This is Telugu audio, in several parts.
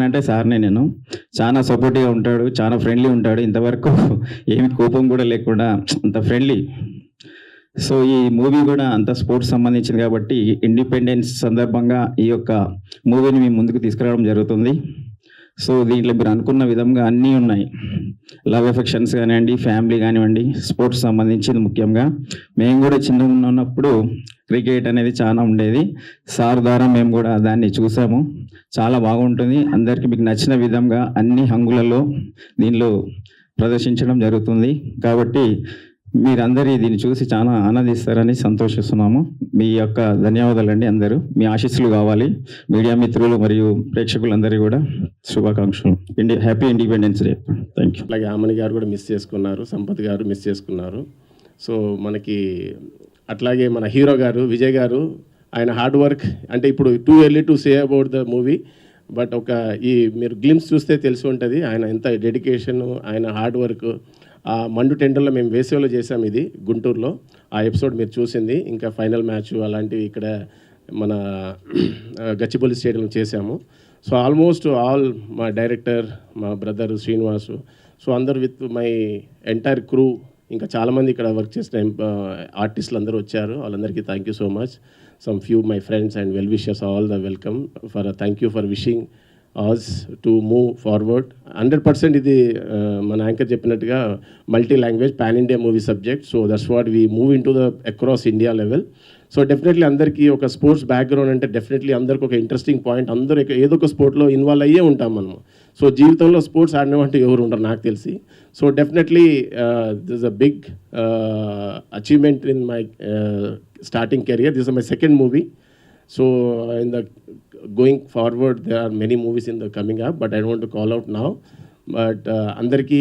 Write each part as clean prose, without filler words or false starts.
ఎవరితోనంటే సార్‌నే నేను. చాలా సపోర్టివ్‌గా ఉంటాడు. చాలా ఫ్రెండ్లీ ఉంటాడు. ఇంతవరకు ఏమి కోపం కూడా లేకుండా అంత ఫ్రెండ్లీ. సో, ఈ మూవీ గూడా అంతా స్పోర్ట్స్ సంబంధించింది కాబట్టి ఇండిపెండెన్స్ సందర్భంగా ఈ యొక్క మూవీని మీ ముందుకు తీసుకురావడం జరుగుతుంది. సో, దీంట్లో మీరు అనుకున్న విధంగా అన్నీ ఉన్నాయి. లవ్ ఎఫెక్షన్స్ కానివ్వండి, ఫ్యామిలీ కానివ్వండి, స్పోర్ట్స్ సంబంధించింది ముఖ్యంగా. మేము కూడా చిన్నగా ఉన్నప్పుడు క్రికెట్ అనేది చాలా ఉండేది. సార్ ద్వారా మేము కూడా దాన్ని చూసాము. చాలా బాగుంటుంది. అందరికీ మీకు నచ్చిన విధంగా అన్ని హంగులలో దీనిలో ప్రదర్శించడం జరుగుతుంది. కాబట్టి మీరందరూ దీన్ని చూసి చాలా ఆనందిస్తారని సంతోషిస్తున్నాము. మీ యొక్క ధన్యవాదాలండి అందరూ. మీ ఆశీస్సులు కావాలి. మీడియా మిత్రులు మరియు ప్రేక్షకులందరికీ కూడా శుభాకాంక్షలు. Happy independence day. Thank you. అలాగే ఆమని గారు కూడా మిస్ చేసుకున్నారు, సంపత్ గారు మిస్ చేసుకున్నారు. సో మనకి అట్లాగే మన హీరో గారు విజయ్ గారు, ఆయన హార్డ్ వర్క్ అంటే ఇప్పుడు too early to say about the movie, but మీరు గ్లిమ్స్ చూస్తే తెలిసి ఉంటుంది ఆయన ఎంత డెడికేషన్, ఆయన హార్డ్ వర్క్. ఆ మండు టెండర్లో మేము వేసవిలో చేసాం, ఇది గుంటూరులో. ఆ ఎపిసోడ్ మీరు చూసింది. ఇంకా ఫైనల్ మ్యాచ్ అలాంటివి ఇక్కడ మన గచ్చిబౌలి స్టేడియంలో చేసాము. సో ఆల్మోస్ట్ ఆల్ మా డైరెక్టర్, మా బ్రదర్ శ్రీనివాసు, సో అందరు విత్ మై ఎంటైర్ క్రూ, ఇంకా చాలామంది ఇక్కడ వర్క్ చేసిన ఆర్టిస్టులు అందరూ వచ్చారు. వాళ్ళందరికీ thank you so much. Some few my friends and well wishers, all the welcome for thank you for wishing us to move forward. 100% ఇది మన యాంకర్ చెప్పినట్టుగా multi language pan India movie subject. So that's what we move in to the across India level. So definitely అందరికీ ఒక స్పోర్ట్స్ బ్యాక్గ్రౌండ్ అంటే డెఫినెట్లీ అందరికీ ఒక ఇంట్రెస్టింగ్ పాయింట్. అందరూ ఏదో ఒక స్పోర్ట్లో ఇన్వాల్వ్ అయ్యే ఉంటాం మనము. సో జీవితంలో స్పోర్ట్స్ ఆడినవంటే ఎవరు ఉండరు నాకు తెలిసి. So definitely this a big achievement in my starting career. This is my second movie. So in the going forward there are many movies in the coming up, but I don't want to call out now. But అందరికీ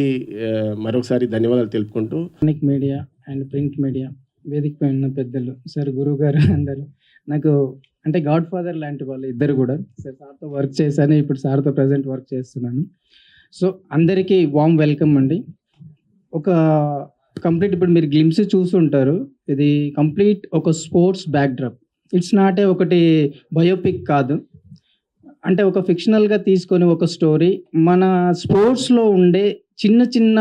మరొకసారి ధన్యవాదాలు తెలుపుకుంటూ electronic media and print media వేదికపై ఉన్న పెద్దలు, సార్ గురువు గారు అందరూ నాకు అంటే గాడ్ ఫాదర్ లాంటి వాళ్ళు ఇద్దరు కూడా. సార్తో వర్క్ చేశాను, ఇప్పుడు సార్తో ప్రజెంట్ వర్క్ చేస్తున్నాను. సో అందరికీ వామ్ వెల్కమ్ అండి. ఒక కంప్లీట్ ఇప్పుడు మీరు గ్లిమ్స్ చూస్తుంటారు, ఇది కంప్లీట్ ఒక స్పోర్ట్స్ బ్యాక్డ్రాప్. ఇట్స్ నాట్ ఒకటి బయోపిక్ కాదు, అంటే ఒక ఫిక్షనల్గా తీసుకొని ఒక స్టోరీ మన స్పోర్ట్స్లో ఉండే చిన్న చిన్న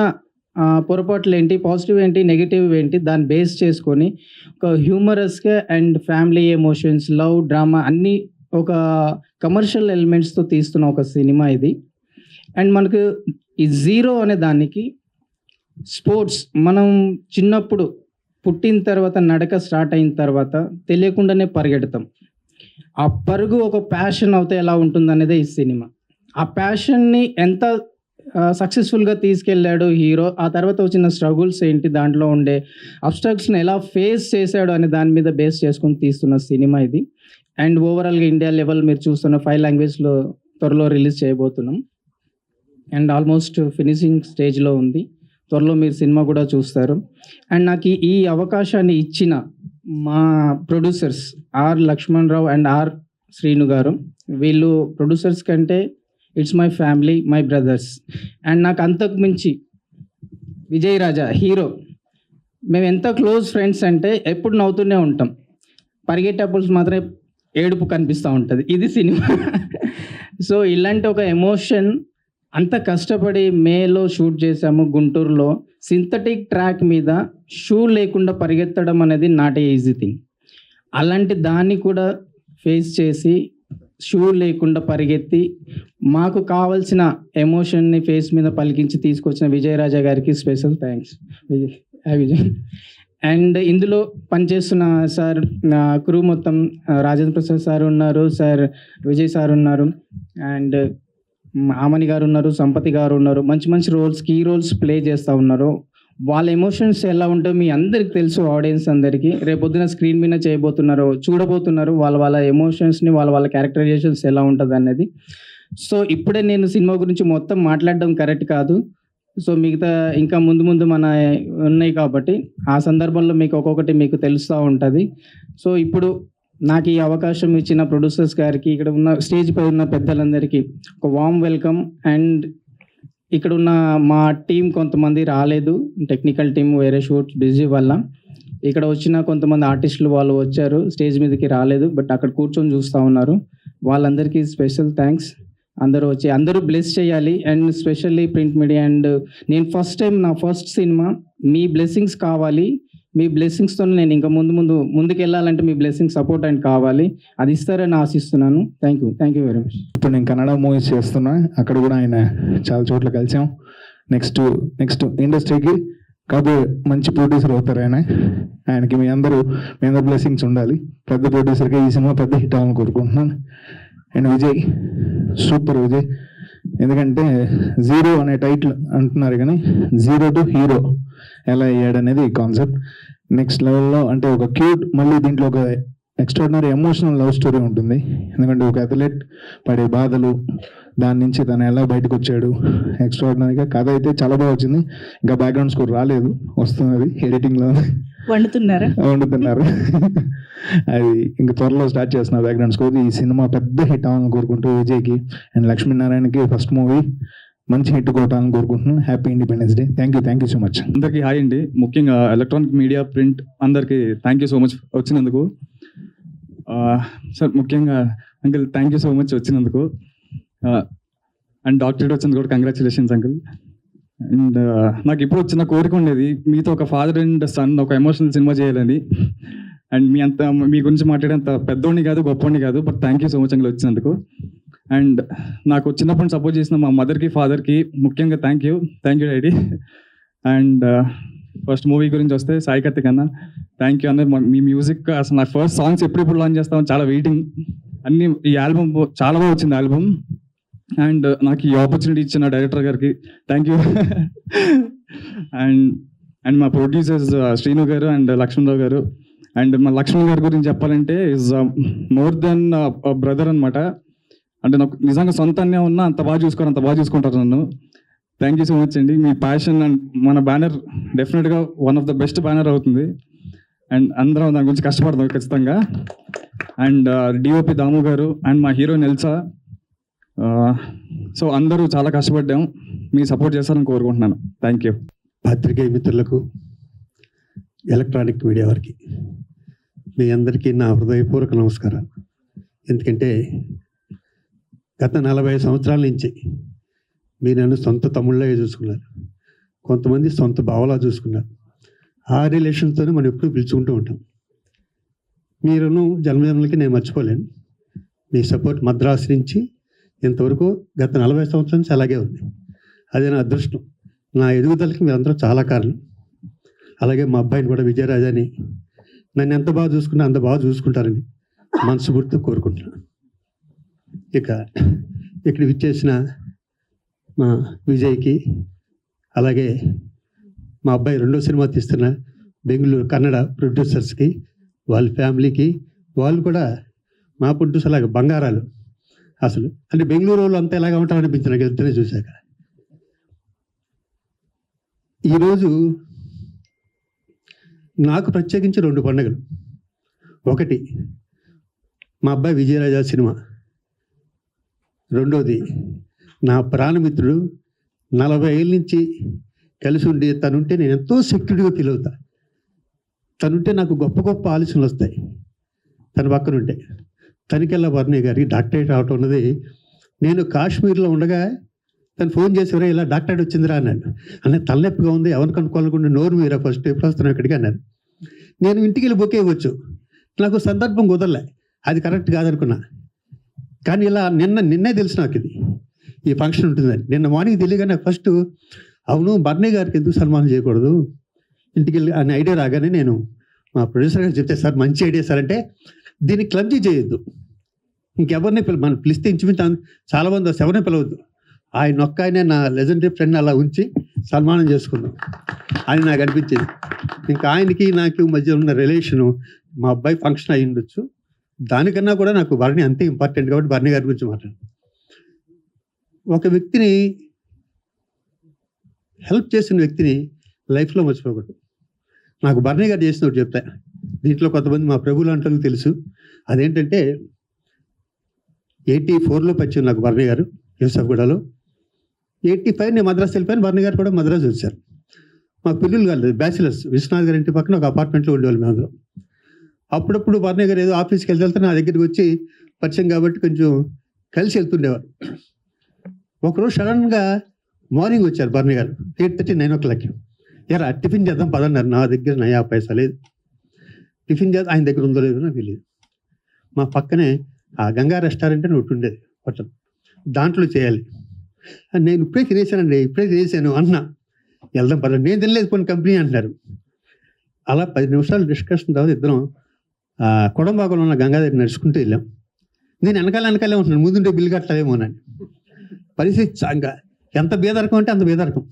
పొరపాట్లు ఏంటి, పాజిటివ్ ఏంటి, నెగిటివ్ ఏంటి, దాన్ని బేస్ చేసుకొని ఒక హ్యూమరస్గా and family emotions, love, drama అన్నీ ఒక కమర్షియల్ ఎలిమెంట్స్తో తీస్తున్న ఒక సినిమా ఇది. అండ్ మనకు ఈ జీరో అనే దానికి స్పోర్ట్స్ మనం చిన్నప్పుడు పుట్టిన తర్వాత నడక స్టార్ట్ అయిన తర్వాత తెలియకుండానే పరిగెడతాం. ఆ పరుగు ఒక ప్యాషన్ అవుతే ఎలా ఉంటుంది అనేదే ఈ సినిమా. ఆ ప్యాషన్ని ఎంత సక్సెస్ఫుల్గా తీసుకెళ్ళాడు హీరో, ఆ తర్వాత వచ్చిన స్ట్రగుల్స్ ఏంటి, దాంట్లో ఉండే అబ్స్ట్రక్ట్స్ని ఎలా ఫేస్ చేశాడు అనే దాని మీద బేస్ చేసుకొని తీస్తున్న సినిమా ఇది. అండ్ ఓవరాల్గా ఇండియా లెవెల్ మీరు చూస్తున్న 5 లాంగ్వేజ్లో త్వరలో రిలీజ్ చేయబోతున్నాం. అండ్ ఆల్మోస్ట్ ఫినిషింగ్ స్టేజ్లో ఉంది. త్వరలో మీరు సినిమా కూడా చూస్తారు. అండ్ నాకు ఈ అవకాశాన్ని ఇచ్చిన మా producers R Lakshman Rao and R Srinu garu, వీళ్ళు ప్రొడ్యూసర్స్ కంటే it's my family, my brothers. And నాకు అంతకు మించి విజయ్ రాజా హీరో, మేము ఎంత క్లోజ్ ఫ్రెండ్స్ అంటే ఎప్పుడు నవ్వుతూనే ఉంటాం, పరిగెట్టేప్పుడు మాత్రమే ఏడుపు కనిపిస్తూ ఉంటుంది. ఇది సినిమా. సో ఇలాంటి ఒక ఎమోషన్ అంత కష్టపడి మేలో షూట్ చేసాము గుంటూరులో. సింథటిక్ ట్రాక్ మీద షూ లేకుండా పరిగెత్తడం అనేది నాట్ ఏ ఈజీ థింగ్. అలాంటి దాన్ని కూడా ఫేస్ చేసి షూ లేకుండా పరిగెత్తి మాకు కావాల్సిన ఎమోషన్ని ఫేస్ మీద పలికించి తీసుకొచ్చిన విజయ్ రాజా గారికి స్పెషల్ థ్యాంక్స్. విజయ్ అండ్ ఇందులో పనిచేస్తున్న సార్ క్రూ మొత్తం రాజేంద్ర ప్రసాద్ సార్ ఉన్నారు, సార్ విజయ్ సార్ ఉన్నారు, అండ్ ఆమని గారు ఉన్నారు, సంపతి గారు ఉన్నారు. మంచి మంచి రోల్స్, కీ రోల్స్ ప్లే చేస్తూ ఉన్నారు. వాళ్ళ ఎమోషన్స్ ఎలా ఉంటాయో మీ అందరికి తెలుసు, ఆడియన్స్ అందరికీ. రేపొద్దున స్క్రీన్ మీద చూడబోతున్నారు వాళ్ళ ఎమోషన్స్ని, వాళ్ళ క్యారెక్టరైజేషన్స్ ఎలా ఉంటుంది అనేది. సో ఇప్పుడే నేను సినిమా గురించి మొత్తం మాట్లాడడం కరెక్ట్ కాదు. సో మిగతా ఇంకా ముందు మన ఉన్నాయి కాబట్టి ఆ సందర్భంలో మీకు ఒక్కొక్కటి మీకు తెలుస్తూ ఉంటుంది. సో ఇప్పుడు నాకు ఈ అవకాశం ఇచ్చిన ప్రొడ్యూసర్స్ గారికి, ఇక్కడ ఉన్న స్టేజ్ పై ఉన్న పెద్దలందరికీ ఒక వామ్ వెల్కమ్. అండ్ ఇక్కడ ఉన్న మా టీం కొంతమంది రాలేదు, టెక్నికల్ టీం వేరే షూట్ బిజీ వల్ల. ఇక్కడ వచ్చిన కొంతమంది ఆర్టిస్టులు వాళ్ళు వచ్చారు, స్టేజ్ మీదకి రాలేదు, బట్ అక్కడ కూర్చొని చూస్తూ ఉన్నారు. వాళ్ళందరికీ స్పెషల్ థ్యాంక్స్. అందరూ వచ్చి అందరూ బ్లెస్ చేయాలి. And specially print media. And నేను ఫస్ట్ టైం నా ఫస్ట్ సినిమా, మీ బ్లెస్సింగ్స్ కావాలి. మీ బ్లెస్సింగ్స్తో నేను ఇంకా ముందుకు వెళ్ళాలంటే మీ బ్లెస్సింగ్ సపోర్ట్ అండ్ కావాలి. అది ఇస్తారని ఆశిస్తున్నాను. Thank you very much. ఇప్పుడు నేను కన్నడ మూవీస్ చేస్తున్నా, అక్కడ కూడా ఆయన చాలా చోట్ల కలిసాం. నెక్స్ట్ ఇండస్ట్రీకి కాబోయే మంచి ప్రొడ్యూసర్ అవుతారు ఆయనకి మీ అందరూ బ్లెస్సింగ్స్ ఉండాలి. పెద్ద ప్రొడ్యూసర్కి ఈ సినిమా పెద్ద హిట్ అవ్వాలని కోరుకుంటున్నాను. And Vijay, super Vijay. ఎందుకంటే జీరో అనే టైటిల్ అంటున్నారు కానీ జీరో టు హీరో ఎలా అయ్యాడు అనేది ఈ కాన్సెప్ట్. నెక్స్ట్ లెవెల్లో అంటే ఒక క్యూట్, మళ్ళీ దీంట్లో ఒక ఎక్స్ట్రాడినరీ ఎమోషనల్ లవ్ స్టోరీ ఉంటుంది. ఎందుకంటే ఒక అథ్లెట్ పడే బాధలు, దాని నుంచి తను ఎలా బయటకు వచ్చాడు, ఎక్స్ట్రాడినరీగా కథ అయితే చాలా బాగా వచ్చింది. ఇంకా బ్యాక్గ్రౌండ్ స్కోర్ రాలేదు, వస్తున్నది ఎడిటింగ్లో వండుతున్నారు. అది ఇంకా త్వరలో స్టార్ట్ చేస్తున్నారు బ్యాక్గ్రౌండ్ స్కోర్. ఈ సినిమా పెద్ద హిట్ అవ్వాలని కోరుకుంటూ విజయ్కి అండ్ లక్ష్మీనారాయణకి ఫస్ట్ మూవీ మంచి హిట్ కొట్టాలని కోరుకుంటున్నాను. Happy independence day. Thank you so much. అందరికీ హాయ్ అండి. ముఖ్యంగా ఎలక్ట్రానిక్ మీడియా, ప్రింట్ అందరికీ థ్యాంక్ యూ సో మచ్ వచ్చినందుకు. సార్ ముఖ్యంగా uncle thank you so much వచ్చినందుకు. అండ్ డాక్టరేట్ వచ్చినందుకు కూడా కంగ్రాచులేషన్స్ అంకుల్. అండ్ నాకు ఇప్పుడు వచ్చిన కోరిక ఉండేది, మీతో ఒక ఫాదర్ అండ్ సన్ ఒక ఎమోషనల్ సినిమా చేయాలని. అండ్ మీ గురించి మాట్లాడేంత పెద్దోడిని కాదు, గొప్పవాడిని కాదు, but thank you so much uncle వచ్చినందుకు. అండ్ నాకు చిన్నప్పటి సపోర్ట్ చేసిన మా మదర్కి, ఫాదర్కి ముఖ్యంగా thank you daddy. And first movie గురించి వస్తే సాయి కార్తిక్ అన్న, థ్యాంక్ యూ అన్న. మీ మ్యూజిక్ అసలు నా ఫస్ట్ సాంగ్స్ ఎప్పుడు లాంచ్ చేస్తామని చాలా వెయిటింగ్. అన్ని ఈ ఆల్బమ్ చాలా బాగా వచ్చింది ఆల్బమ్. అండ్ నాకు ఈ ఆపర్చునిటీ ఇచ్చిన డైరెక్టర్ గారికి థ్యాంక్ యూ. అండ్ మా ప్రొడ్యూసర్స్ శ్రీను గారు అండ్ లక్ష్మణరావు గారు. అండ్ మా లక్ష్మణ్ గారి గురించి చెప్పాలంటే ఈజ్ మోర్ దెన్ బ్రదర్ అనమాట. అంటే నాకు నిజంగా సొంతంగా ఉన్నా అంత బాగా చూసుకుంటారు నన్ను. థ్యాంక్ యూ సో మచ్ అండి. మీ ప్యాషన్ అండ్ మన బ్యానర్ డెఫినెట్గా one of the best banner అవుతుంది. అండ్ అందరం దాని గురించి కష్టపడతాం ఖచ్చితంగా. అండ్ డిఓపి దాము గారు అండ్ మా హీరోయిన్ ఎల్సా. సో అందరూ చాలా కష్టపడ్డాం, మీ సపోర్ట్ చేస్తారని కోరుకుంటున్నాను. Thank you. పాత్రికేయ మిత్రులకు, ఎలక్ట్రానిక్ మీడియా వారికి మీ అందరికీ నా హృదయపూర్వక నమస్కారాలు. ఎందుకంటే గత 40 సంవత్సరాల నుంచి మీరు నన్ను సొంత తమ్ముళ్ళగా చూసుకున్నారు, కొంతమంది సొంత బావలా చూసుకున్నారు. ఆ రిలేషన్తోనే మనం ఎప్పుడూ పిలుచుకుంటూ ఉంటాం. మీరును జన్మజన్మలకి నేను మర్చిపోలేను. మీ సపోర్ట్ మద్రాసు నుంచి ఇంతవరకు గత 40 సంవత్సరాల నుంచి అలాగే ఉంది. అదే నా అదృష్టం. నా ఎదుగుదలకి మీరందరూ చాలా కారణం. అలాగే మా అబ్బాయిని కూడా విజయరాజాని నన్ను ఎంత బాగా చూసుకున్నా అంత బాగా చూసుకుంటారని మనస్ఫూర్తిగా కోరుకుంటున్నాను. ఇక్కడ విచ్చేసిన మా విజయ్కి, అలాగే మా అబ్బాయి 2వ సినిమా తీస్తున్న బెంగళూరు కన్నడ ప్రొడ్యూసర్స్కి, వాళ్ళ ఫ్యామిలీకి, వాళ్ళు కూడా మా ప్రొడ్యూసర్ లాగా బంగారాలు. అసలు అంటే బెంగళూరు వాళ్ళు అంతా ఎలాగా ఉంటారని అనిపించిన నాకు వెళ్తేనే చూశాక. ఈరోజు నాకు ప్రత్యేకించి 2 పండుగలు. ఒకటి మా అబ్బాయి విజయరాజా సినిమా, రెండోది నా ప్రాణమిత్రుడు 40 ఏళ్ళ నుంచి కలిసి ఉండి తనుంటే నేను ఎంతో సెక్యూర్డ్గా ఫీల్ అవుతా. తనుంటే నాకు గొప్ప గొప్ప ఆలోచనలు వస్తాయి. తన పక్కన ఉంటే తనికెళ్ళ వర్ణయ్య గారికి డాక్టరేట్ రావటం ఉన్నది, నేను కాశ్మీర్లో ఉండగా తను ఫోన్ చేసేవరా ఇలా డాక్టరేట్ వచ్చిందిరా అన్నాడు. అన్నది తలనొప్పిగా ఉంది, ఎవరిని కనుక్కోకుండా నోరు మీరా ఫస్ట్ ఎప్పుడు వస్తున్నావు ఇక్కడికి అన్నాడు. నేను ఇంటికి వెళ్ళి బొకే ఇవ్వచ్చు, నాకు సందర్భం కుదరలే, అది కరెక్ట్ కాదనుకున్నా. కానీ ఇలా నిన్నే తెలుసు నాకు ఈ ఫంక్షన్ ఉంటుందని. నిన్న మార్నింగ్ తెలియగా నాకు ఫస్ట్ అవును బర్నీ గారికి ఎందుకు సన్మానం చేయకూడదు ఇంటికి వెళ్ళి అనే ఐడియా రాగానే నేను మా ప్రొడ్యూసర్ గారు చెప్తే, సార్ మంచి ఐడియా సార్ అంటే దీన్ని క్లబ్జీ చేయొద్దు, ఇంకెవరిని మనం పిలిస్తే ఇంచుమించు చాలామంది ఎవరిని పిలవద్దు, ఆయన ఒక్క ఆయనే నా లెజెండరీ ఫ్రెండ్ అలా ఉంచి సన్మానం చేసుకుందాం అని నాకు అనిపించింది. ఇంకా ఆయనకి నాకు మధ్య ఉన్న రిలేషను మా అబ్బాయి ఫంక్షన్ అయి ఉండొచ్చు, దానికన్నా కూడా నాకు బర్నీ అంతే ఇంపార్టెంట్ కాబట్టి బర్నీ గారి గురించి మాట్లాడు. ఒక వ్యక్తిని హెల్ప్ చేసిన వ్యక్తిని లైఫ్లో మర్చిపోకూడదు. నాకు బర్నీ గారు చేసిన ఒకటి చెప్తా, దీంట్లో కొంతమంది మా ప్రభు లాంటి తెలుసు. అదేంటంటే 84లో పరిచయం నాకు బర్నీ గారు యూసఫ్గూడలో. 85 నేను మద్రాసు వెళ్ళిపోయాను, బర్నీ గారు కూడా మద్రాసు వచ్చారు. మా పిల్లలు కాలేదు, బ్యాచిలర్స్, విశ్వనాథ్ గారి ఇంటి పక్కన ఒక అపార్ట్మెంట్లో ఉండేవాళ్ళు మేము అందరం. అప్పుడప్పుడు బర్నీ గారు ఏదో ఆఫీస్కి వెళ్తే నా దగ్గరికి వచ్చి పరిచయం కాబట్టి కొంచెం కలిసి వెళ్తుండేవారు. ఒకరోజు సడన్గా మార్నింగ్ వచ్చారు బర్ని గారు 8:30 9 ఎరా టిఫిన్ చేద్దాం పదన్నారు. నా దగ్గర నయా పైసా లేదు. టిఫిన్ చేద్దాం, ఆయన దగ్గర ఉందో లేదో నాకు తెలియదు. మా పక్కనే ఆ గంగా రెస్టారెంట్ అని ఒకటి ఉండేది హోటల్, దాంట్లో చేయాలి. నేను ఇప్పుడే తినేసాను అన్నా. వెళ్దాం పదండి, నేను తినలేదు కొన్ని కంపెనీ అంటున్నారు. అలా 10 నిమిషాలు డిస్కషన్ తర్వాత ఇద్దరం కొడంబాకులో ఉన్న గంగా దగ్గర నడుచుకుంటూ వెళ్ళాం. నేను వెనకాలే ఉంటున్నాను, ముందుంటే బిల్లు కట్టలేమోనని. పరిస్థితి ఇంకా ఎంత బేదరకం అంటే అంత బేదరకం.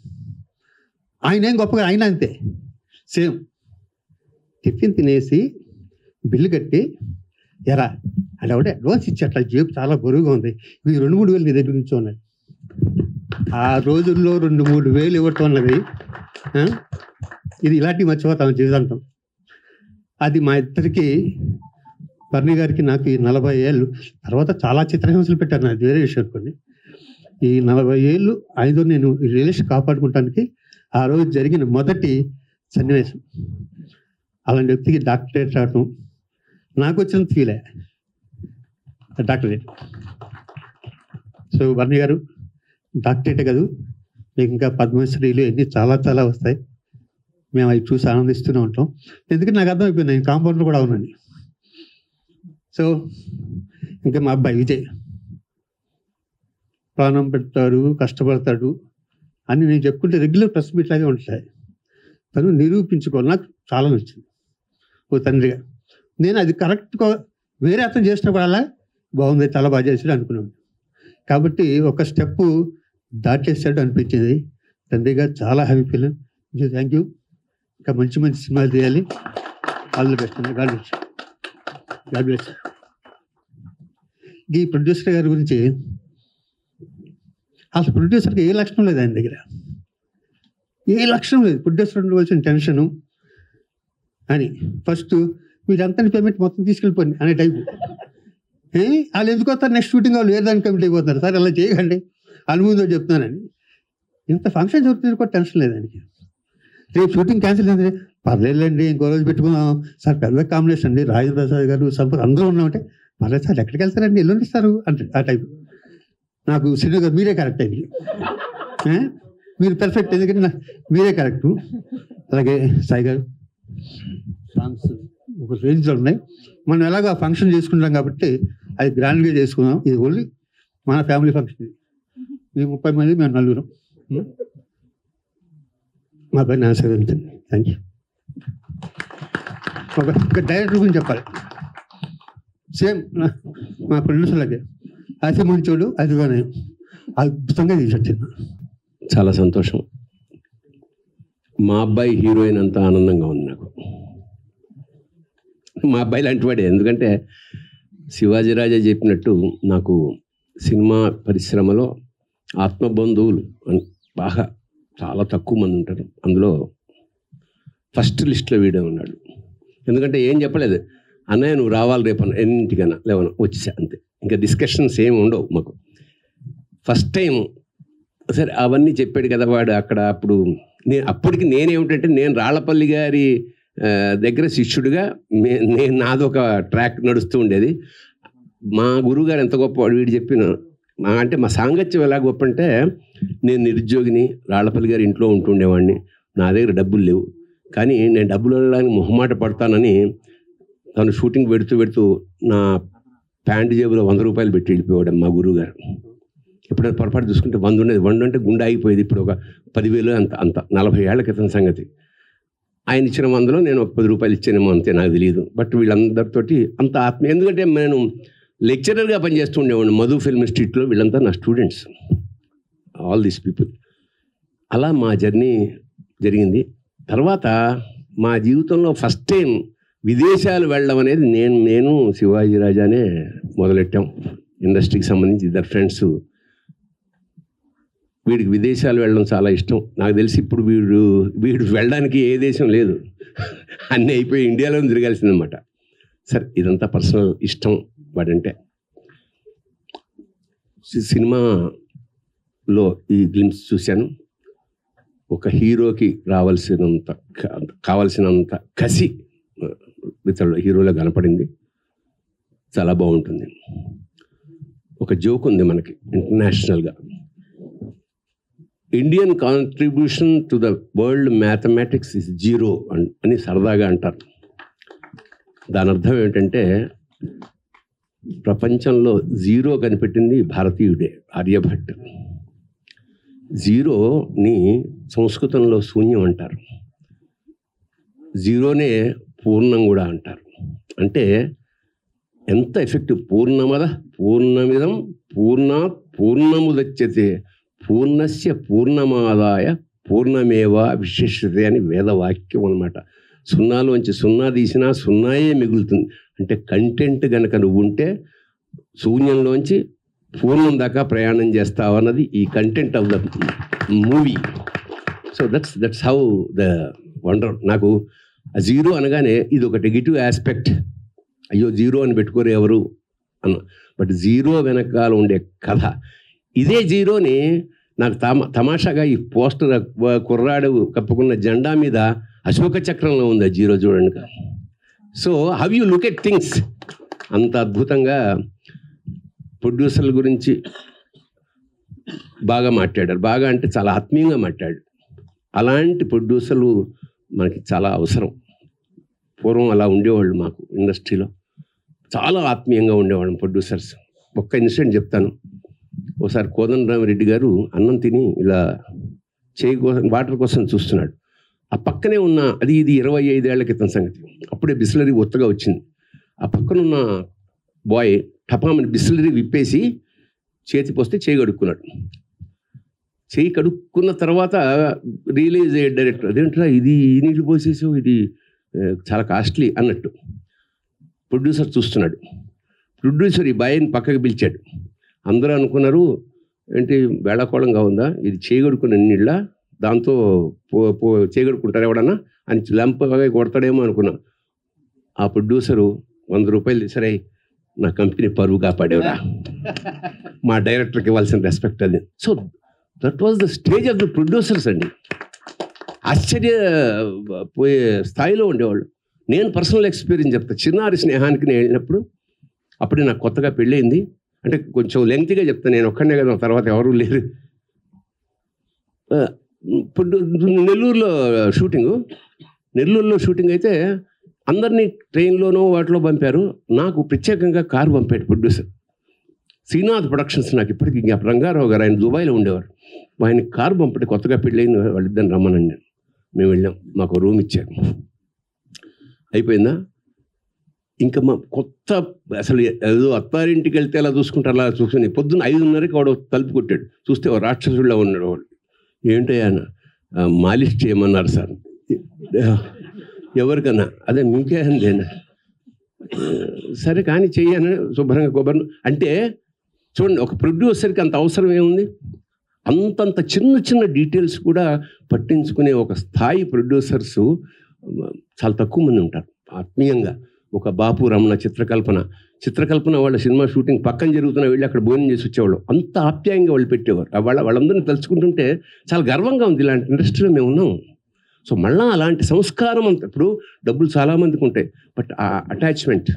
ఆయన ఏం గొప్పగా, ఆయన అంతే సేమ్. టిఫిన్ తినేసి బిల్లు కట్టి ఎరా అది ఒకటే అడ్వాన్స్ ఇచ్చేట్ల జేబు చాలా బరువుగా ఉంది, ఇవి 2-3 వేలు నీ దగ్గర నుంచి ఉన్నాయి. ఆ రోజుల్లో 2-3 వేలు ఇవ్వటం అన్నది ఇది ఇలాంటివి మర్చిపోతాం జీవితాంతం. అది మా ఇద్దరికి, బర్ని గారికి నాకు ఈ 40 ఏళ్ళు తర్వాత చాలా చిత్రహింసలు పెట్టారు, నాకు వేరే విషయం అనుకోండి. ఈ 40 ఏళ్ళు ఆయనతో నేను ఈ రిలేషన్ కాపాడుకోవటానికి ఆ రోజు జరిగిన మొదటి సన్నివేశం. అలాంటి వ్యక్తికి డాక్టరేట్ రావటం నాకు వచ్చినంత ఫీలే డాక్టరేట్. సో బర్ని గారు డాక్టరేటే కాదు, మీకు ఇంకా పద్మశ్రీలు ఎన్ని చాలా చాలా వస్తాయి. మేము అవి చూసి ఆనందిస్తూనే ఉంటాం. ఎందుకంటే నాకు అర్థమైపోయింది నేను కాంపౌండర్ కూడా అవునండి. సో ఇంకా మా అబ్బాయి విజయ్ ప్రాణం పెడతాడు, కష్టపడతాడు అని నేను చెప్పుకుంటే రెగ్యులర్ ప్రెస్ మీట్ లాగే ఉంటాయి. తను నిరూపించుకోవాలి, నాకు చాలా నచ్చింది ఓ తండ్రిగా. నేను అది కరెక్ట్గా వేరే అర్థం చేసినప్పుడు అలా బాగుంది, చాలా బాగా చేసాడు అనుకున్నాను. కాబట్టి ఒక స్టెప్ దాటేసాడు అనిపించింది. తండ్రిగా చాలా హ్యాపీ ఫీల్. Thank you. ఇంకా మంచి మంచి సినిమాలు తీయాలి. All the best. God bless. ఈ ప్రొడ్యూసర్ గారి గురించి అసలు ప్రొడ్యూసర్కి ఏ లక్షణం లేదు ఆయన దగ్గర, ఏ లక్షణం లేదు. ప్రొడ్యూసర్ ఉండవలసిన టెన్షను అని ఫస్ట్ మీరంతా పేమెంట్ మొత్తం తీసుకెళ్ళిపోయింది అనే టైపు. వాళ్ళు ఎందుకు వస్తారు, నెక్స్ట్ షూటింగ్ వాళ్ళు వేరే దానికి కమిట్ అయిపోతున్నారు. సార్ అలా చేయకండి, అనుభవంతో చెప్తున్నానని. ఇంత ఫంక్షన్ జరుగుతుంది కూడా టెన్షన్ లేదానికి. రేపు షూటింగ్ క్యాన్సిల్ అయితే పర్లేదులేండి, ఇంకో రోజు పెట్టుకున్నాం సార్, పెద్ద కాంబినేషన్ అండి, రాజేంద్ర ప్రసాద్ గారు సంపద అందరూ ఉన్నామంటే పర్లేదు సార్, ఎక్కడికి వెళ్తారండి, ఎల్లుండి ఇస్తారు అంటే ఆ టైపు. నాకు శ్రీను గారు మీరే కరెక్ట్ అయింది, మీరు పెర్ఫెక్ట్, ఎందుకంటే మీరే కరెక్టు. అలాగే సాయి గారు సాంగ్స్ ఒక రేంజ్లో ఉన్నాయి. మనం ఎలాగో ఆ ఫంక్షన్ చేసుకుంటాం కాబట్టి అది గ్రాండ్గా చేసుకున్నాం. ఇది ఓన్లీ మన ఫ్యామిలీ ఫంక్షన్. ఇది మేము 30 మంది, మేము 4. మా పైన ఆశీర్వదించండి. Thank you. ఒక డైరెక్టర్ గురించి చెప్పాలి. సేమ్ మా ప్రొడ్యూసర్లకి అతి మంచోడు, అదిగానే అద్భుతంగా తీసొచ్చింది. చాలా సంతోషం. మా అబ్బాయి హీరోయిన్ అంత ఆనందంగా ఉంది నాకు. మా అబ్బాయి లాంటి వాడే. ఎందుకంటే శివాజీ రాజా చెప్పినట్టు నాకు సినిమా పరిశ్రమలో ఆత్మబంధువులు బాగా చాలా తక్కువ మంది ఉంటారు. అందులో ఫస్ట్ లిస్ట్లో వీడే ఉన్నాడు. ఎందుకంటే ఏం చెప్పలేదు, అన్నయ్య నువ్వు రావాలి రేపు ఎన్నింటికన్నా 11 వచ్చేసా అంతే. ఇంకా డిస్కషన్స్ ఏమి ఉండవు మాకు. ఫస్ట్ టైం సరే అవన్నీ చెప్పాడు కదా వాడు అక్కడ. అప్పటికి నేనేమిటంటే నేను రాళ్లపల్లి గారి దగ్గర శిష్యుడిగా నేను నాదొక ట్రాక్ నడుస్తూ ఉండేది. మా గురువుగారు ఎంత గొప్పవాడు, వీడు చెప్పిన అంటే మా సాంగత్యం ఎలా గొప్ప అంటే, నేను నిరుద్యోగిని, రాళ్లపల్లి గారి ఇంట్లో ఉంటుండేవాడిని, నా దగ్గర డబ్బులు లేవు, కానీ నేను డబ్బులు వెళ్ళడానికి మొహమాట పడతానని తను షూటింగ్ పెడుతూ నా ప్యాంటు జేబులో 100 రూపాయలు పెట్టి వెళ్ళిపోయాడు మా గురువుగారు. ఎప్పుడైనా పొరపాటు చూసుకుంటే 100 ఉండేది, 100 అంటే గుండె ఆగిపోయేది. ఇప్పుడు ఒక 10,000 అంత 40 ఏళ్ల క్రితం సంగతి. ఆయన ఇచ్చిన 100లో నేను ఒక 10 రూపాయలు ఇచ్చానేమో అంతే, నాకు తెలియదు. బట్ వీళ్ళందరితోటి అంత ఆత్మీయ, ఎందుకంటే నేను లెక్చరర్గా పనిచేస్తూ ఉండేవాడిని మధు ఫిల్మ్ ఇన్స్టిట్యూట్లో. వీళ్ళంతా నా స్టూడెంట్స్, ఆల్ దీస్ పీపుల్. అలా మా జర్నీ జరిగింది. తర్వాత మా జీవితంలో ఫస్ట్ టైం విదేశాలు వెళ్ళడం అనేది నేను శివాజీ రాజానే మొదలెట్టాం. ఇండస్ట్రీకి సంబంధించి 2 ఫ్రెండ్స్. వీడికి విదేశాలు వెళ్ళడం చాలా ఇష్టం. నాకు తెలిసి ఇప్పుడు వీడు వెళ్ళడానికి ఏ దేశం లేదు, అన్నీ అయిపోయి ఇండియాలో తిరగాల్సిందన్నమాట. సరే ఇదంతా పర్సనల్ ఇష్టం వాడంటే. సినిమాలో ఈ గ్లిమ్స్ చూశాను. ఒక హీరోకి కావాల్సినంత కసి ఇతరుల హీరోలో కనపడింది. చాలా బాగుంటుంది. ఒక జోక్ ఉంది మనకి ఇంటర్నేషనల్గా, Indian contribution to the world mathematics is zero అని సరదాగా అంటారు. దాని అర్థం ఏమిటంటే ప్రపంచంలో జీరో కనిపెట్టింది భారతీయుడే, ఆర్యభట్. జీరోని సంస్కృతంలో శూన్యం అంటారు, జీరోనే పూర్ణం కూడా అంటారు. అంటే ఎంత ఎఫెక్టివ్. పూర్ణమద పూర్ణమిదం పూర్ణాత్ పూర్ణముదచ్యతే పూర్ణస్య పూర్ణమాదాయ పూర్ణమేవ విశేషతే అని వేదవాక్యం అన్నమాట. సున్నాలోంచి సున్నా తీసినా సున్నాయే మిగులుతుంది. అంటే కంటెంట్ కనుక నువ్వు ఉంటే శూన్యంలోంచి పూర్ణం దాకా ప్రయాణం చేస్తావు అన్నది ఈ content of the movie. So that's how the wonder. నాకు జీరో అనగానే ఇది ఒక నెగిటివ్ ఆస్పెక్ట్, అయ్యో జీరో అని పెట్టుకోరు ఎవరు అన్న. బట్ జీరో వెనకాల ఉండే కథ ఇదే. జీరోని నాకు తమాషాగా ఈ పోస్టర్ కుర్రాడు కప్పుకున్న జెండా మీద అశోక చక్రంలో ఉంది జీరో, చూడండి. So how you look at things. అంత అద్భుతంగా ప్రొడ్యూసర్ల గురించి బాగా మాట్లాడారు. బాగా అంటే చాలా ఆత్మీయంగా మాట్లాడారు. అలాంటి ప్రొడ్యూసర్లు మనకి చాలా అవసరం. పూర్వం అలా ఉండేవాళ్ళు మాకు ఇండస్ట్రీలో, చాలా ఆత్మీయంగా ఉండేవాళ్ళం ప్రొడ్యూసర్స్. ఒక్క ఇన్సిడెంట్ చెప్తాను. ఒకసారి కోదండరామిరెడ్డి గారు అన్నం తిని ఇలా చేయి కోసం వాటర్ కోసం చూస్తున్నాడు. ఆ పక్కనే ఉన్న ఇది 25 ఏళ్ల క్రితం సంగతి. అప్పుడే బిస్లరీ ఒత్తగా వచ్చింది. ఆ పక్కనున్న బాయ్ టపామని బిస్లరీ విప్పేసి చేతి పోస్తే చేయి కడుక్కున్నాడు. చేయి కడుక్కున్న తర్వాత రిలీజ్ అయ్యే డైరెక్టర్, అదేంట్రా ఇది ఈ నీళ్ళు పోసేసావు, ఇది చాలా కాస్ట్లీ అన్నట్టు. ప్రొడ్యూసర్ చూస్తున్నాడు. ప్రొడ్యూసర్ ఈ బాయ్ని పక్కకి పిలిచాడు. అందరూ అనుకున్నారు ఏంటి వేళాకోళంగా ఉందా, ఇది చేయగడుకున్న నీళ్ళ, దాంతో చేయగడుకుంటారు ఎవడన్నా అని లంపగా కొడతాడేమో అనుకున్నా. ఆ ప్రొడ్యూసరు 100 రూపాయలు తీసరే, నా కంపెనీ పరువు కాపాడేవరా, మా డైరెక్టర్కి ఇవ్వాల్సిన రెస్పెక్ట్ అది. So that was the stage of the producers అండి. ఆశ్చర్యపోయే స్థాయిలో ఉండేవాళ్ళు. నేను పర్సనల్ ఎక్స్పీరియన్స్ చెప్తాను. చిన్నారి స్నేహానికి నేను వెళ్ళినప్పుడు, అప్పుడే నాకు కొత్తగా పెళ్ళయింది. అంటే కొంచెం లెంగ్త్గా చెప్తాను, నేను ఒక్కడే కదా, తర్వాత ఎవరూ లేరు. నెల్లూరులో షూటింగ్ అయితే అందరినీ ట్రైన్లోనో వాటిలో పంపారు. నాకు ప్రత్యేకంగా కారు పంపాడు ప్రొడ్యూసర్. శ్రీనాథ్ ప్రొడక్షన్స్, నాకు ఇప్పటికీ రంగారావు గారు, ఆయన దుబాయ్లో ఉండేవారు. ఆయన కారు పంపటి కొత్తగా పెళ్ళైన వాళ్ళిద్దరిని రమ్మనండి. మేము వెళ్ళాం, మాకు రూమ్ ఇచ్చారు. అయిపోయిందా, ఇంకా మా కొత్త అసలు ఏదో అత్తారింటికి వెళ్తే అలా చూసుకుంటారు, అలా చూసుకుని పొద్దున్న 5:30కి వాడు తలుపు కొట్టాడు. చూస్తే రాక్షసుల్లో ఉన్నాడు వాడు. ఏంటయ్యా మాలిష్ చేయమన్నారు సార్. ఎవరికన్నా, అదే మీకే అందేనా, సరే కానీ చెయ్యను శుభ్రంగా కొబ్బరి. అంటే చూడండి, ఒక ప్రొడ్యూసర్కి అంత అవసరం ఏముంది. అంతంత చిన్న డీటెయిల్స్ కూడా పట్టించుకునే ఒక స్థాయి ప్రొడ్యూసర్స్ చాలా తక్కువ మంది ఉంటారు. ఆత్మీయంగా ఒక బాపు రమణ చిత్రకల్పన వాళ్ళ సినిమా షూటింగ్ పక్కన జరుగుతున్న వెళ్ళి అక్కడ భోజనం చేసి వచ్చేవాళ్ళు. అంత ఆప్యాయంగా వాళ్ళు పెట్టేవారు. వాళ్ళందరినీ తలుచుకుంటుంటే చాలా గర్వంగా ఉంది, ఇలాంటి ఇండస్ట్రీలో మేము ఉన్నాం. సో మళ్ళీ అలాంటి సంస్కారం అంత, ఇప్పుడు డబ్బులు చాలామందికి ఉంటాయి, బట్ ఆ అటాచ్మెంట్,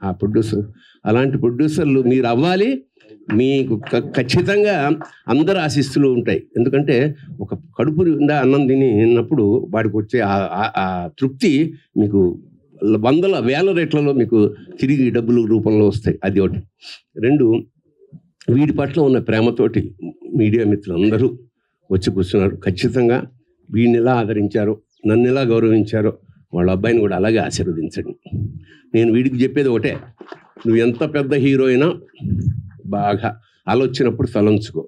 ఆ ప్రొడ్యూసర్, అలాంటి ప్రొడ్యూసర్లు మీరు అవ్వాలి. మీకు ఖచ్చితంగా అందరు ఆశీస్సులు ఉంటాయి. ఎందుకంటే ఒక కడుపు నిండా అన్నం తిన్నప్పుడు వాడికి వచ్చే ఆ తృప్తి మీకు వందల వేల రేట్లలో మీకు తిరిగి డబ్బులు రూపంలో వస్తాయి. అది ఒకటి. 2, వీడి పట్ల ఉన్న ప్రేమతోటి మీడియా మిత్రులందరూ వచ్చి కూర్చున్నారు. ఖచ్చితంగా వీడిని ఎలా ఆదరించారో, నన్ను ఎలా గౌరవించారో, వాళ్ళ అబ్బాయిని కూడా అలాగే ఆశీర్వదించండి. నేను వీడికి చెప్పేది ఒకటే, నువ్వు ఎంత పెద్ద హీరో అయినా బాగా ఆలోచనప్పుడు తలంచుకో.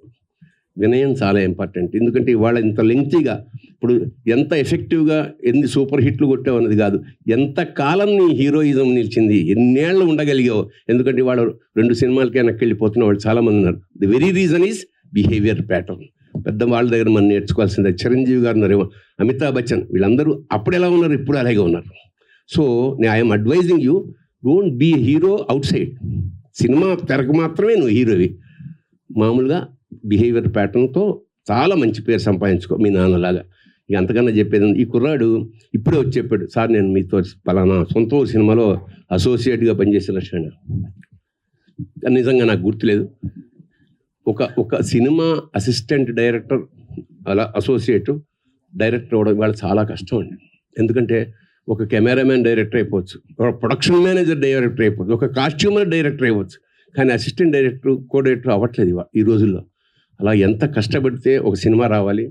వినయం చాలా ఇంపార్టెంట్. ఎందుకంటే ఇవాళ ఇంత లెంగ్తీగా, ఇప్పుడు ఎంత ఎఫెక్టివ్గా ఎన్ని సూపర్ హిట్లు కొట్టావు అన్నది కాదు, ఎంత కాలం నీ హీరోయిజం నిలిచింది, ఎన్నేళ్ళు ఉండగలిగావు. ఎందుకంటే వాళ్ళు 2 సినిమాలకే వెనక్కి వెళ్ళిపోతున్న వాళ్ళు చాలామంది ఉన్నారు. The very reason is behaviour pattern. పెద్ద వాళ్ళ దగ్గర మనం నేర్చుకోవాల్సిందే. చిరంజీవి గారు ఉన్నారు, అమితాబ్ బచ్చన్, వీళ్ళందరూ అప్పుడు ఎలా ఉన్నారు, ఇప్పుడు అలాగే ఉన్నారు. So I'm advising you, don't be hero outside. Cinema తెరకు మాత్రమే నువ్వు హీరోవి. మామూలుగా బిహేవియర్ ప్యాటర్న్తో చాలా మంచి పేరు సంపాదించుకో, మీ నాన్నలాగా. ఇక అంతకన్నా చెప్పేది, ఈ కుర్రాడు ఇప్పుడే వచ్చి చెప్పాడు, సార్ నేను మీతో పలానా సొంత ఊరు సినిమాలో అసోసియేట్గా పనిచేసే లక్షణ. నిజంగా నాకు గుర్తులేదు. ఒక సినిమా అసిస్టెంట్ డైరెక్టర్ అలా అసోసియేట్ డైరెక్టర్ అవ్వడం ఇవాళ చాలా కష్టం అండి. ఎందుకంటే ఒక కెమెరామెన్ డైరెక్టర్ అయిపోవచ్చు, ఒక ప్రొడక్షన్ మేనేజర్ డైరెక్టర్ అయిపోవచ్చు, ఒక కాస్ట్యూమర్ డైరెక్టర్ అయిపోవచ్చు, కానీ అసిస్టెంట్ డైరెక్టర్ కో డైరెక్టర్ అవ్వట్లేదు ఈ రోజుల్లో. అలా ఎంత కష్టపడితే ఒక సినిమా రావాలి,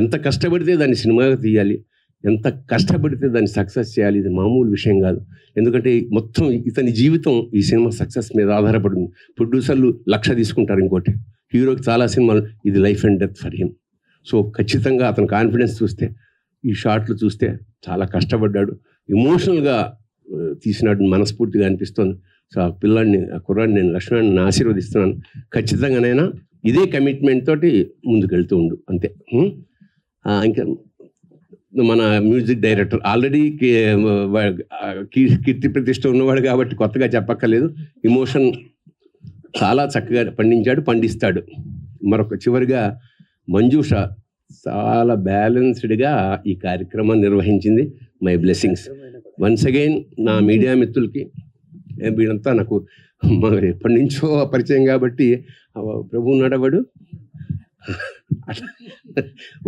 ఎంత కష్టపడితే దాన్ని సినిమాగా తీయాలి, ఎంత కష్టపడితే దాన్ని సక్సెస్ చేయాలి, ఇది మామూలు విషయం కాదు. ఎందుకంటే మొత్తం ఇతని జీవితం ఈ సినిమా సక్సెస్ మీద ఆధారపడింది. ప్రొడ్యూసర్లు 1,00,000 తీసుకుంటారు, ఇంకోటి హీరోకి చాలా సినిమాలు, ఇది life and death for him. So ఖచ్చితంగా అతని కాన్ఫిడెన్స్ చూస్తే, ఈ షాట్లు చూస్తే చాలా కష్టపడ్డాడు, ఎమోషనల్గా తీసినాడు మనస్ఫూర్తిగా అనిపిస్తుంది. సో ఆ పిల్లాడిని, ఆ కుర్రాడిని నేను లక్ష్మణ్ ఆశీర్వదిస్తున్నాను. ఖచ్చితంగానైనా ఇదే కమిట్మెంట్ తోటి ముందుకెళ్తూ ఉండు అంతే. ఇంకా మన మ్యూజిక్ డైరెక్టర్ ఆల్రెడీ కీర్తి ప్రతిష్ట ఉన్నవాడు కాబట్టి కొత్తగా చెప్పక్కర్లేదు. ఎమోషన్ చాలా చక్కగా పండిస్తాడు. మరొక చివరిగా మంజూష చాలా బ్యాలెన్స్డ్గా ఈ కార్యక్రమాన్ని నిర్వహించింది. My blessings once again. నా మీడియా మిత్రులకి, వీడంతా నాకు ఎప్పటి నుంచో పరిచయం కాబట్టి ప్రభు నడవడు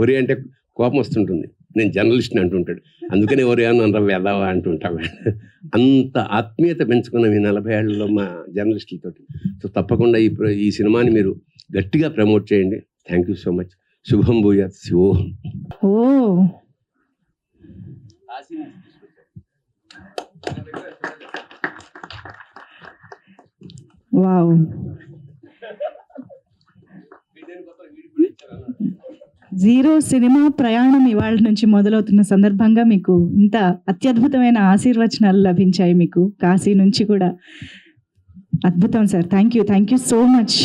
ఒరే అంటే కోపం వస్తుంటుంది, నేను జర్నలిస్ట్ని అంటుంటాడు, అందుకనే ఒరే అని వెదవా అంటుంటాడు. అంత ఆత్మీయత పెంచుకున్న ఈ 40 ఏళ్లలో మా జర్నలిస్టులతో. సో తప్పకుండా ఈ సినిమాని మీరు గట్టిగా ప్రమోట్ చేయండి. Thank you so much. శుభం భూయాత్. శివోహం. ఓ వావ్, జీరో సినిమా ప్రయాణం ఇవాళ నుంచి మొదలవుతున్న సందర్భంగా మీకు ఇంత అత్యద్భుతమైన ఆశీర్వచనాలు లభించాయి. మీకు కాశీ నుంచి కూడా అద్భుతం sir. Thank you so much.